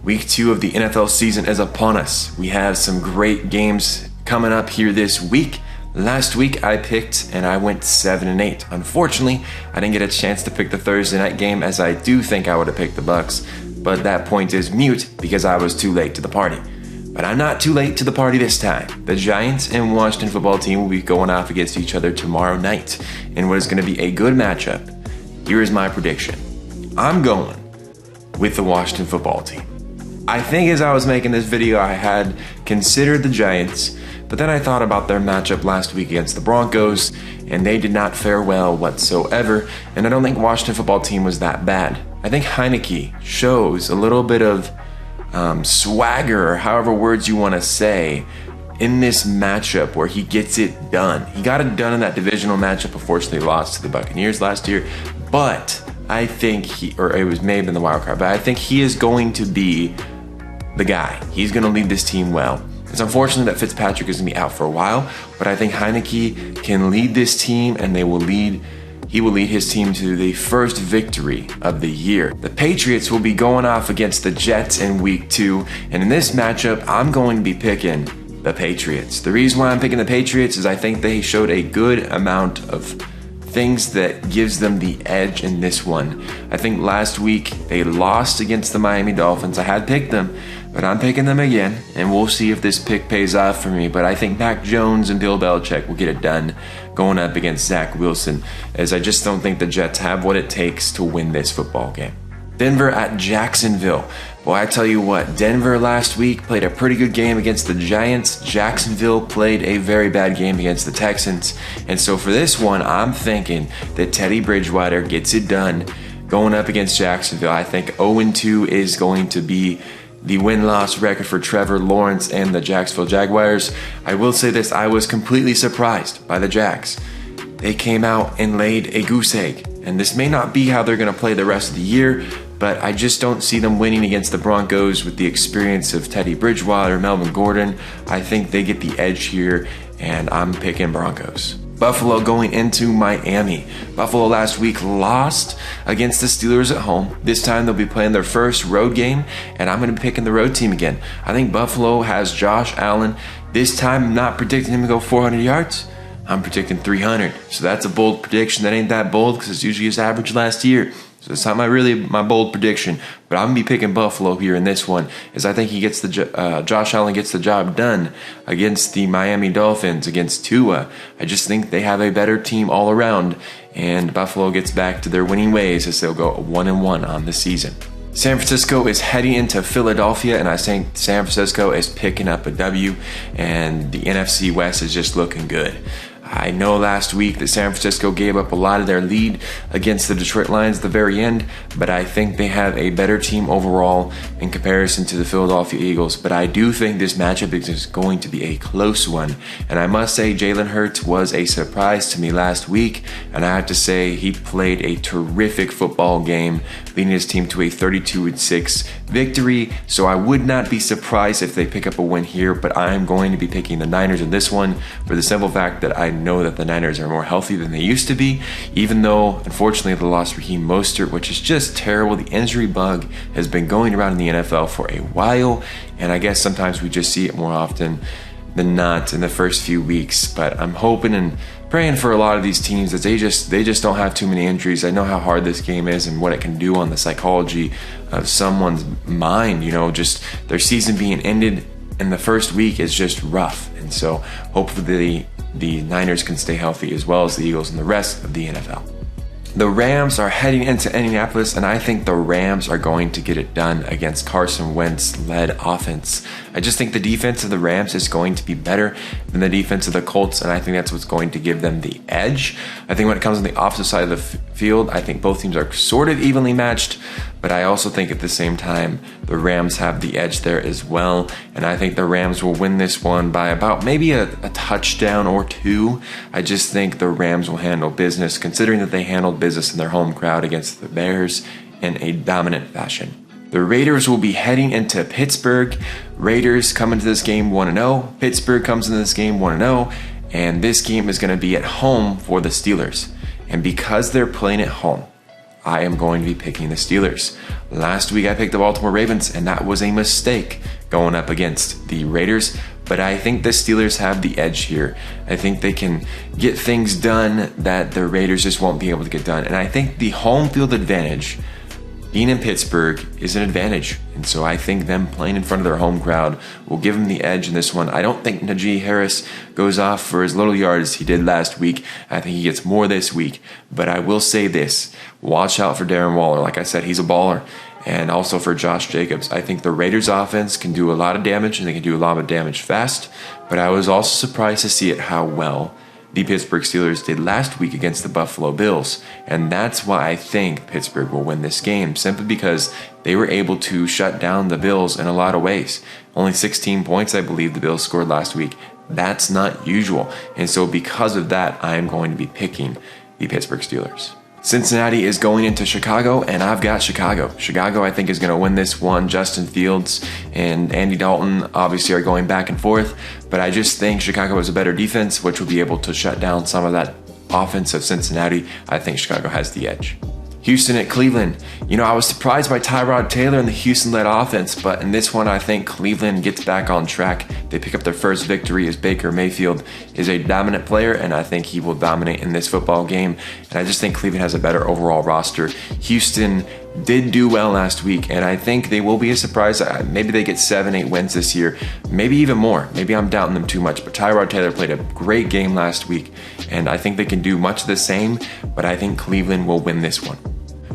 Week 2 of the NFL season is upon us. We have some great games coming up here this week. Last week I picked and I went 7-8. Unfortunately, I didn't get a chance to pick the Thursday night game, as I do think I would have picked the Bucs, but that point is moot because I was too late to the party. But I'm not too late to the party this time. The Giants and Washington football team will be going off against each other tomorrow night in what is going to be a good matchup. Here is my prediction. I'm going with the Washington football team. I think as I was making this video, I had considered the Giants, but then I thought about their matchup last week against the Broncos, and they did not fare well whatsoever, and I don't think Washington football team was that bad. I think Heineke shows a little bit of swagger, or however words you want to say, in this matchup where he gets it done. He got it done in that divisional matchup, unfortunately lost to the Buccaneers last year, but I think may have been the wild card, but I think he is going to be the guy. He's going to lead this team well. It's unfortunate that Fitzpatrick is going to be out for a while, but I think Heineke can lead this team, and he will lead his team to the first victory of the year. The Patriots will be going off against the Jets in week 2, and in this matchup, I'm going to be picking the Patriots. The reason why I'm picking the Patriots is I think they showed a good amount of things that gives them the edge in this one. I think last week they lost against the Miami Dolphins. I had picked them, but I'm picking them again, and we'll see if this pick pays off for me. But I think Mac Jones and Bill Belichick will get it done going up against Zach Wilson, as I just don't think the Jets have what it takes to win this football game. Denver at Jacksonville. Boy, I tell you what, Denver last week played a pretty good game against the Giants. Jacksonville played a very bad game against the Texans. And so for this one, I'm thinking that Teddy Bridgewater gets it done going up against Jacksonville. I think 0-2 is going to be the win-loss record for Trevor Lawrence and the Jacksonville Jaguars. I will say this, I was completely surprised by the Jags. They came out and laid a goose egg. And this may not be how they're going to play the rest of the year, but I just don't see them winning against the Broncos with the experience of Teddy Bridgewater, Melvin Gordon. I think they get the edge here, and I'm picking Broncos. Buffalo going into Miami. Buffalo last week lost against the Steelers at home. This time they'll be playing their first road game, and I'm going to be picking the road team again. I think Buffalo has Josh Allen. This time I'm not predicting him to go 400 yards. I'm predicting 300. So that's a bold prediction. That ain't that bold because it's usually his average last year. So it's not my bold prediction, but I'm gonna be picking Buffalo here in this one, as I think he gets Josh Allen gets the job done against the Miami Dolphins, against Tua. I just think they have a better team all around, and Buffalo gets back to their winning ways as they'll go 1-1 on the season. San Francisco is heading into Philadelphia, and I think San Francisco is picking up a W, and the NFC West is just looking good. I know last week that San Francisco gave up a lot of their lead against the Detroit Lions at the very end, but I think they have a better team overall in comparison to the Philadelphia Eagles. But I do think this matchup is going to be a close one, and I must say Jalen Hurts was a surprise to me last week, and I have to say he played a terrific football game, leading his team to a 32-6 victory. So I would not be surprised if they pick up a win here, but I am going to be picking the Niners in this one for the simple fact that I know that the Niners are more healthy than they used to be, even though unfortunately they lost Raheem Mostert, which is just terrible. The injury bug has been going around in the NFL for a while, and I guess sometimes we just see it more often than not in the first few weeks. But I'm hoping and praying for a lot of these teams that they just don't have too many injuries. I know how hard this game is and what it can do on the psychology of someone's mind. Just their season being ended in the first week is just rough, and so hopefully the Niners can stay healthy, as well as the Eagles and the rest of the NFL. The Rams are heading into Indianapolis, and I think the Rams are going to get it done against Carson Wentz-led offense. I just think the defense of the Rams is going to be better than the defense of the Colts, and I think that's what's going to give them the edge. I think when it comes on the opposite side of the field, I think both teams are sort of evenly matched, but I also think at the same time the Rams have the edge there as well, and I think the Rams will win this one by about maybe a touchdown or two. I just think the Rams will handle business, considering that they handled business in their home crowd against the Bears in a dominant fashion. The Raiders will be heading into Pittsburgh. Raiders come into this game 1-0. Pittsburgh comes into this game 1-0, and this game is going to be at home for the Steelers. And because they're playing at home, I am going to be picking the Steelers. Last week I picked the Baltimore Ravens, and that was a mistake going up against the Raiders. But I think the Steelers have the edge here. I think they can get things done that the Raiders just won't be able to get done. And I think the home field advantage, being in Pittsburgh, is an advantage. And so I think them playing in front of their home crowd will give them the edge in this one. I don't think Najee Harris goes off for as little yards he did last week. I think he gets more this week. But I will say this, watch out for Darren Waller. Like I said, he's a baller. And also for Josh Jacobs. I think the Raiders offense can do a lot of damage, and they can do a lot of damage fast. But I was also surprised to see how well the Pittsburgh Steelers did last week against the Buffalo Bills. And that's why I think Pittsburgh will win this game, simply because they were able to shut down the Bills in a lot of ways. Only 16 points, I believe, the Bills scored last week. That's not usual. And so because of that, I am going to be picking the Pittsburgh Steelers. Cincinnati is going into Chicago, and I've got Chicago. Chicago, I think, is going to win this one. Justin Fields and Andy Dalton obviously are going back and forth, but I just think Chicago has a better defense, which will be able to shut down some of that offense of Cincinnati. I think Chicago has the edge. Houston at Cleveland. I was surprised by Tyrod Taylor and the Houston-led offense, but in this one, I think Cleveland gets back on track. They pick up their first victory as Baker Mayfield is a dominant player, and I think he will dominate in this football game. And I just think Cleveland has a better overall roster. Houston did do well last week, and I think they will be a surprise. Maybe they get 7-8 wins this year, maybe even more. Maybe I'm doubting them too much, but Tyrod Taylor played a great game last week, and I think they can do much of the same, but I think Cleveland will win this one.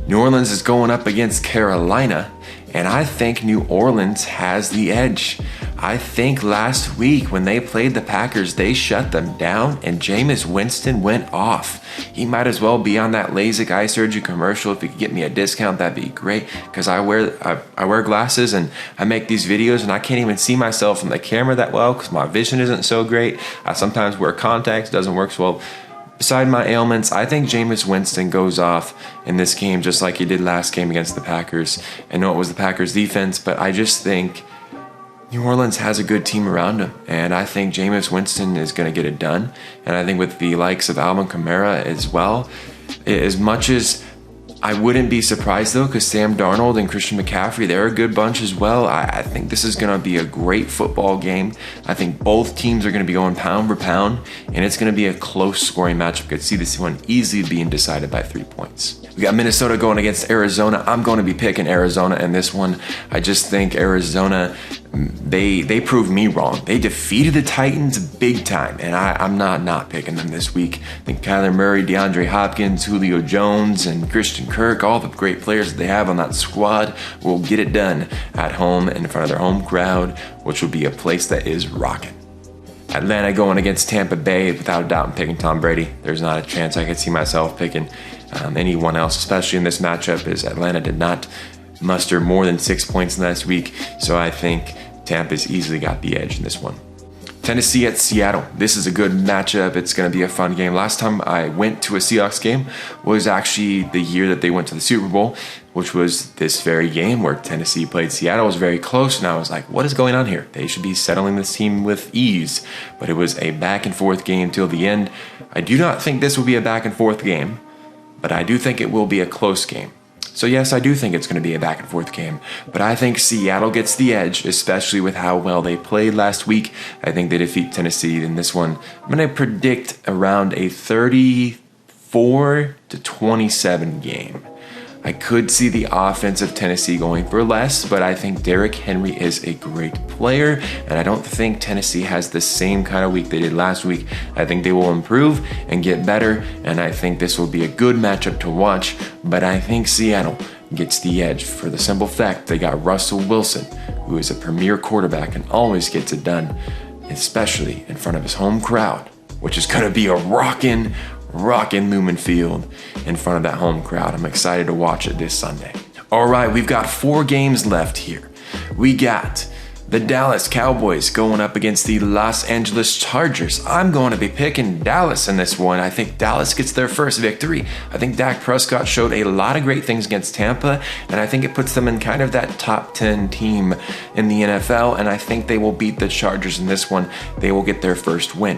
New Orleans is going up against Carolina, and I think New Orleans has the edge. I think last week when they played the Packers, they shut them down, and Jameis Winston went off. He might as well be on that LASIK eye surgery commercial. If he could get me a discount, that'd be great, because I wear glasses and I make these videos, and I can't even see myself in the camera that well because my vision isn't so great. I sometimes wear contacts, doesn't work so well. Beside my ailments, I think Jameis Winston goes off in this game just like he did last game against the Packers. I know it was the Packers defense, but I just think New Orleans has a good team around him, and I think Jameis Winston is going to get it done. And I think with the likes of Alvin Kamara as well, as much as I wouldn't be surprised though, because Sam Darnold and Christian McCaffrey, they're a good bunch as well. I think this is going to be a great football game. I think both teams are going to be going pound for pound, and it's going to be a close scoring matchup. I could see this one easily being decided by 3 points. We got Minnesota going against Arizona. I'm going to be picking Arizona in this one. I just think Arizona, they proved me wrong. They defeated the Titans big time, and I'm not picking them this week. I think Kyler Murray, DeAndre Hopkins, Julio Jones, and Christian Kirk, all the great players that they have on that squad, will get it done at home in front of their home crowd, which will be a place that is rocking. Atlanta going against Tampa Bay. Without a doubt, I'm picking Tom Brady. There's not a chance I could see myself picking anyone else, especially in this matchup, as Atlanta did not muster more than 6 points last week. So I think Tampa's easily got the edge in this one. Tennessee at Seattle. This is a good matchup. It's going to be a fun game. Last time I went to a Seahawks game was actually the year that they went to the Super Bowl, which was this very game where Tennessee played Seattle. It was very close, and I was like, what is going on here? They should be settling this team with ease. But it was a back and forth game till the end. I do not think this will be a back and forth game, but I do think it will be a close game. So yes, I do think it's going to be a back and forth game, but I think Seattle gets the edge, especially with how well they played last week. I think they defeat Tennessee in this one. I'm going to predict around a 34-27 game. I could see the offense of Tennessee going for less, but I think Derrick Henry is a great player, and I don't think Tennessee has the same kind of week they did last week. I think they will improve and get better, and I think this will be a good matchup to watch, but I think Seattle gets the edge for the simple fact they got Russell Wilson, who is a premier quarterback and always gets it done, especially in front of his home crowd, which is going to be a rockin' Lumen Field in front of that home crowd. I'm excited to watch it this Sunday. All right, we've got 4 games left here. We got the Dallas Cowboys going up against the Los Angeles Chargers. I'm going to be picking Dallas in this one. I think Dallas gets their first victory. I think Dak Prescott showed a lot of great things against Tampa, and I think it puts them in kind of that top 10 team in the NFL, and I think they will beat the Chargers in this one. They will get their first win.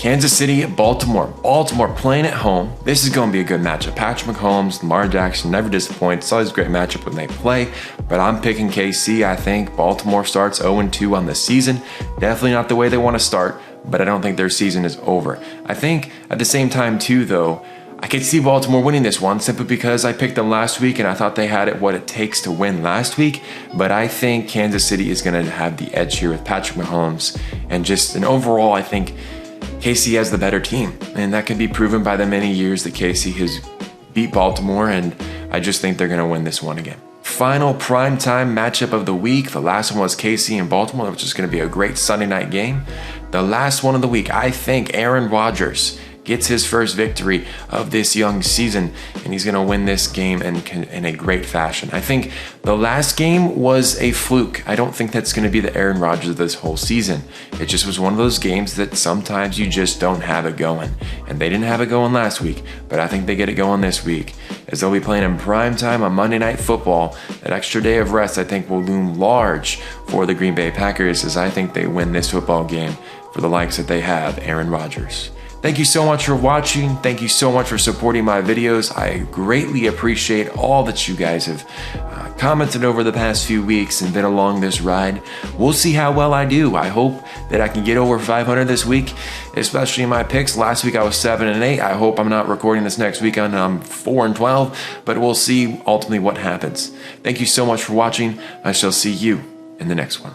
Kansas City at Baltimore. Baltimore playing at home. This is going to be a good matchup. Patrick Mahomes, Lamar Jackson never disappoints. It's always a great matchup when they play, but I'm picking KC. I think Baltimore starts 0-2 on the season. Definitely not the way they want to start, but I don't think their season is over. I think at the same time too, though, I could see Baltimore winning this one simply because I picked them last week and I thought they had what it takes to win last week. But I think Kansas City is going to have the edge here with Patrick Mahomes. And just an overall, I think KC has the better team. And that can be proven by the many years that KC has beat Baltimore. And I just think they're going to win this one again. Final primetime matchup of the week. The last one was KC and Baltimore, which is going to be a great Sunday night game. The last one of the week, I think Aaron Rodgers gets his first victory of this young season, and he's going to win this game in a great fashion. I think the last game was a fluke. I don't think that's going to be the Aaron Rodgers of this whole season. It just was one of those games that sometimes you just don't have it going, and they didn't have it going last week, but I think they get it going this week, as they'll be playing in prime time on Monday Night Football. That extra day of rest, I think, will loom large for the Green Bay Packers, as I think they win this football game for the likes that they have Aaron Rodgers. Thank you so much for watching. Thank you so much for supporting my videos. I greatly appreciate all that you guys have commented over the past few weeks and been along this ride. We'll see how well I do. I hope that I can get over 500 this week, especially in my picks. Last week I was 7-8. I hope I'm not recording this next week and I'm 4-12, but we'll see ultimately what happens. Thank you so much for watching. I shall see you in the next one.